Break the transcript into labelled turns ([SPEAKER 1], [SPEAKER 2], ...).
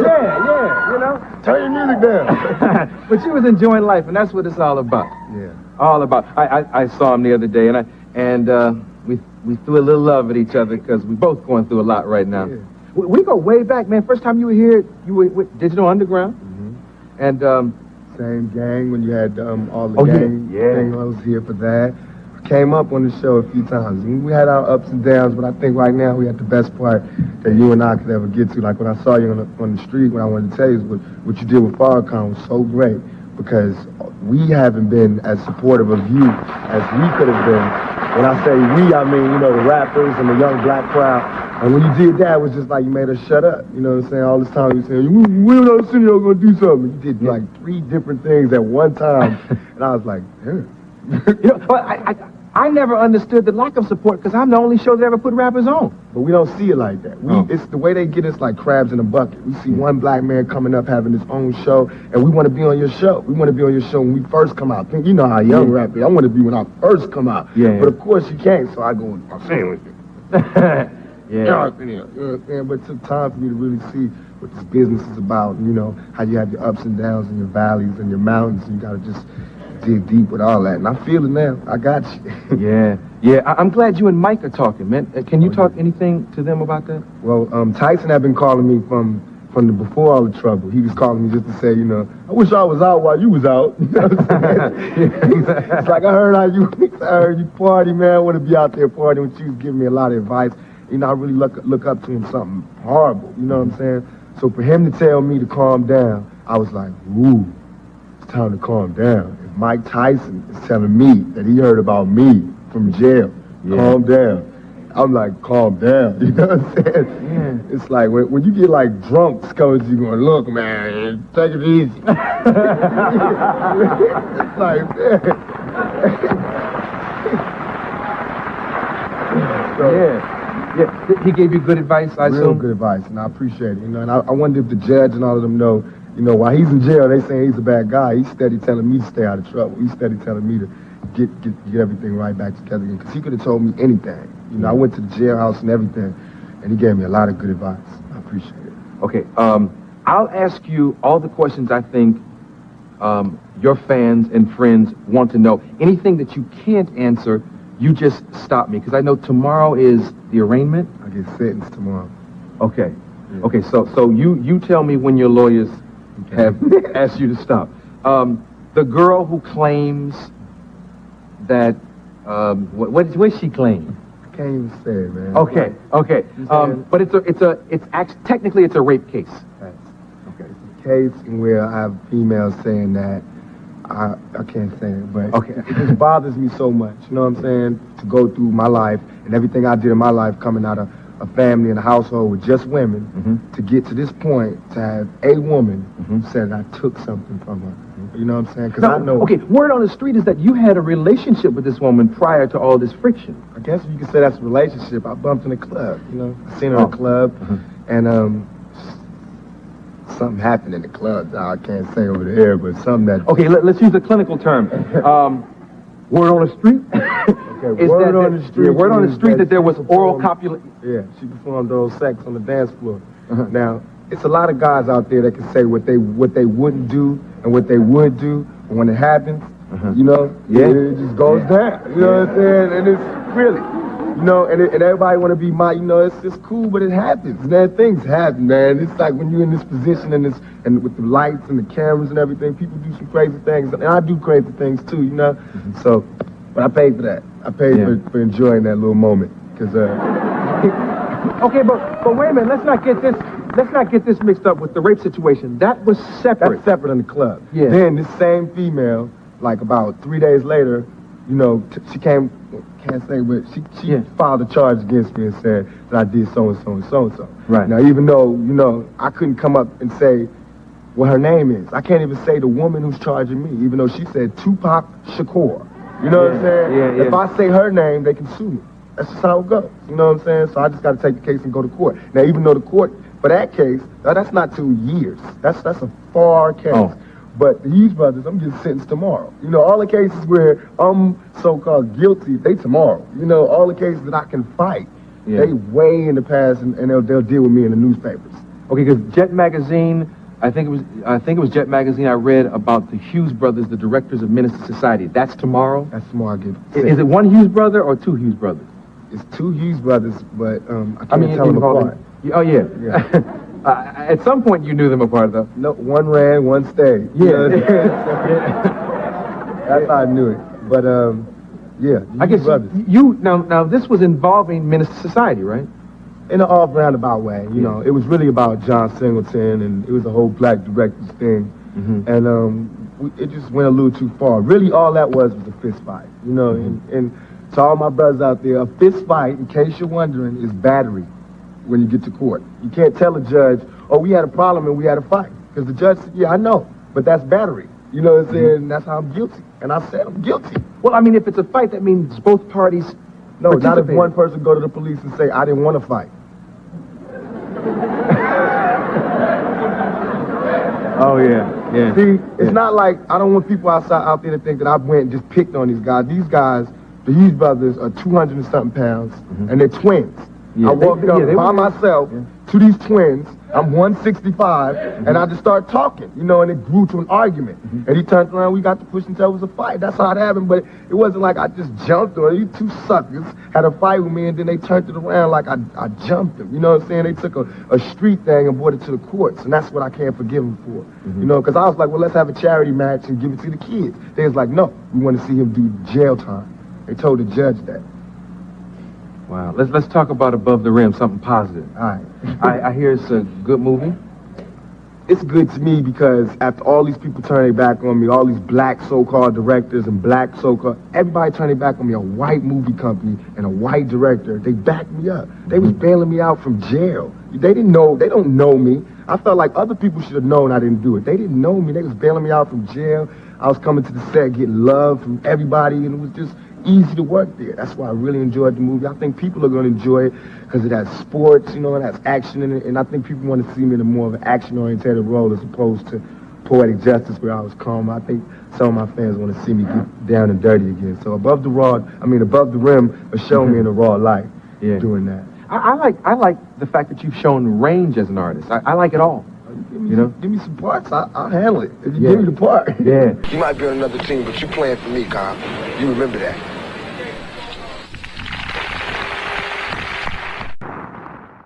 [SPEAKER 1] Yeah, you know.
[SPEAKER 2] Turn your music down.
[SPEAKER 1] But you was enjoying life, and that's what it's all about.
[SPEAKER 2] Yeah.
[SPEAKER 1] All about. I saw him the other day, and we threw a little love at each other because we both going through a lot right now.
[SPEAKER 2] Yeah.
[SPEAKER 1] We go way back, man. First time you were here, you were with Digital Underground, and
[SPEAKER 2] same gang when you had all the gang thing. I was here for that. Came up on the show a few times. We had our ups and downs, but I think right now we had the best part that you and I could ever get to. Like when I saw you on the street, what I wanted to tell you is what you did with Farrakhan was so great because we haven't been as supportive of you as we could have been. When I say we, I mean, you know, the rappers and the young black crowd. And when you did that, it was just like you made us shut up. You know what I'm saying? All this time you were saying, we don't see you're going to do something. You did like 3 different things at one time. And I was like, yeah.
[SPEAKER 1] You know, but I never understood the lack of support because I'm the only show that ever put rappers on.
[SPEAKER 2] But we don't see it like that. It's the way they get us like crabs in a bucket. We see one black man coming up having his own show, and we want to be on your show. We want to be on your show when we first come out. You know how young rap is. I want to be when I first come out.
[SPEAKER 1] Yeah.
[SPEAKER 2] But of course you can't, so I go with my sandwich.
[SPEAKER 1] Yeah.
[SPEAKER 2] You know what I'm saying? But it took time for me to really see what this business is about. You know, how you have your ups and downs and your valleys and your mountains. And you got to just dig deep with all that. And I feel it now. I got you.
[SPEAKER 1] Yeah. I'm glad you and Mike are talking, man. Can you talk anything to them about that?
[SPEAKER 2] Well, Tyson had been calling me from the before all the trouble. He was calling me just to say, you know, I wish I was out while you was out. You know what I'm saying? It's like I heard you party, man. I want to be out there partying with you. He was giving me a lot of advice. You know, I really look up to him something horrible. You know what I'm saying? So for him to tell me to calm down, I was like, ooh, it's time to calm down. If Mike Tyson is telling me that he heard about me from jail, calm down. I'm like, calm down. You know what I'm saying? Yeah. It's like when you get like drunks coming to you going, look, man, take it easy. It's like, man. So,
[SPEAKER 1] Yeah, he gave you good advice, I assume?
[SPEAKER 2] Real good advice, and I appreciate it. You know, and I wonder if the judge and all of them know, you know, while he's in jail, they saying he's a bad guy. He's steady telling me to stay out of trouble. He's steady telling me to get everything right back together again. Because he could have told me anything. You know, I went to the jailhouse and everything, and he gave me a lot of good advice. I appreciate it.
[SPEAKER 1] Okay, I'll ask you all the questions I think your fans and friends want to know. Anything that you can't answer, you just stop me, because I know tomorrow is the arraignment.
[SPEAKER 2] I get sentenced tomorrow.
[SPEAKER 1] Okay. Yeah. Okay, so you tell me when your lawyers have asked you to stop. The girl who claims that, what she claim?
[SPEAKER 2] I can't even say it, man.
[SPEAKER 1] Okay. But technically it's a rape case.
[SPEAKER 2] Right. Okay. It's a case in where I have females saying that. I can't say it, but it just bothers me so much, you know what I'm saying, to go through my life and everything I did in my life coming out of a family and a household with just women, to get to this point, to have a woman said I took something from her. You know what I'm saying? Because I know...
[SPEAKER 1] Okay, word on the street is that you had a relationship with this woman prior to all this friction.
[SPEAKER 2] I guess you could say that's a relationship. I bumped in the club, you know. I seen her in the club, and something happened in the club. I can't say over the air, but something that...
[SPEAKER 1] Okay, let's use a clinical term. Word on the street?
[SPEAKER 2] Okay, word on the street.
[SPEAKER 1] Yeah, word on the street that there was oral copulation.
[SPEAKER 2] Yeah, she performed oral sex on the dance floor. Now, it's a lot of guys out there that can say what they wouldn't do and what they would do, but when it happens, you know, it just goes down. You know what I'm saying? And it's really, you know, and everybody want to be you know, it's just cool, but it happens, man. Things happen, man. It's like when you're in this position and with the lights and the cameras and everything, people do some crazy things, and I do crazy things too, you know. So, but I paid for that. I paid for enjoying that little moment, because.
[SPEAKER 1] Okay, but wait a minute. Let's not get this mixed up with the rape situation. That was separate.
[SPEAKER 2] That's separate in the club.
[SPEAKER 1] Yeah.
[SPEAKER 2] Then this same female, like about 3 days later, you know, she came. Can't say, but she filed a charge against me and said that I did so and so and so and so.
[SPEAKER 1] Right.
[SPEAKER 2] Now, even though, you know, I couldn't come up and say what her name is. I can't even say the woman who's charging me, even though she said Tupac Shakur. You know what I'm saying?
[SPEAKER 1] Yeah.
[SPEAKER 2] If I say her name, they can sue me. That's just how it goes. You know what I'm saying? So I just got to take the case and go to court. Now, even though the court, for that case, that's not 2 years. That's a far case. Oh. But the Hughes Brothers, I'm getting sentenced tomorrow. You know, all the cases where I'm so-called guilty, they tomorrow. You know, all the cases that I can fight, they way in the past, and they'll deal with me in the newspapers.
[SPEAKER 1] Okay, because Jet Magazine, I think it was Jet Magazine. I read about the Hughes Brothers, the directors of Menace to Society. That's tomorrow.
[SPEAKER 2] That's tomorrow. I get
[SPEAKER 1] Is it one Hughes brother or two Hughes brothers?
[SPEAKER 2] It's two Hughes brothers, but I can't tell them apart.
[SPEAKER 1] Oh yeah. At some point you knew them apart though.
[SPEAKER 2] No, one ran, one stayed.
[SPEAKER 1] Yeah.
[SPEAKER 2] That's how I knew it. But yeah,
[SPEAKER 1] I guess
[SPEAKER 2] brothers.
[SPEAKER 1] you now this was involving Menace to Society, right?
[SPEAKER 2] In an off roundabout way, you know, it was really about John Singleton, and it was a whole black directors thing, and it just went a little too far. Really, all that was a fist fight, you know. And to all my brothers out there, a fist fight, in case you're wondering, is battery. When you get to court, you can't tell a judge, "Oh, we had a problem and we had a fight," because the judge said, "Yeah, I know, but that's battery." You know what I'm saying? That's how I'm guilty, and I said I'm guilty.
[SPEAKER 1] Well, I mean, if it's a fight, that means both parties.
[SPEAKER 2] No, not if one person go to the police and say, "I didn't want to fight."
[SPEAKER 1] Oh yeah.
[SPEAKER 2] See, it's not like I don't want people out there to think that I went and just picked on these guys. These guys, the Hughes brothers, are 200 and something pounds, and they're twins.
[SPEAKER 1] Yeah,
[SPEAKER 2] I walked up by myself to these twins. I'm 165, and I just started talking, you know, and it grew to an argument. And he turned around, we got to push until it was a fight. That's how it happened, but it wasn't like I just jumped on it. These two suckers had a fight with me, and then they turned it around like I jumped them. You know what I'm saying? They took a street thing and brought it to the courts, and that's what I can't forgive them for. You know, because I was like, well, let's have a charity match and give it to the kids. They was like, no, we want to see him do jail time. They told the judge that.
[SPEAKER 1] Wow. Let's talk about Above the Rim, something positive.
[SPEAKER 2] All right.
[SPEAKER 1] I hear it's a good movie.
[SPEAKER 2] It's good to me because after all these people turn their back on me, all these black so-called directors and black so-called, everybody turned their back on me, a white movie company and a white director, they backed me up. They was bailing me out from jail. They don't know me. I felt like other people should have known I didn't do it. They didn't know me. They was bailing me out from jail. I was coming to the set, getting love from everybody, and it was just easy to work there. That's why I really enjoyed the movie. I think people are going to enjoy it because it has sports, you know, it has action in it, and I think people want to see me in a more of an action-oriented role as opposed to Poetic Justice where I was calm. I think some of my fans want to see me get down and dirty again. So Above the Rim, show me in a raw light doing that.
[SPEAKER 1] I like the fact that you've shown range as an artist. I like it all.
[SPEAKER 2] Give me some parts. I'll handle it. If you give me the part.
[SPEAKER 1] Yeah.
[SPEAKER 3] You might be on another team, but you playing for me, Kyle. You remember that.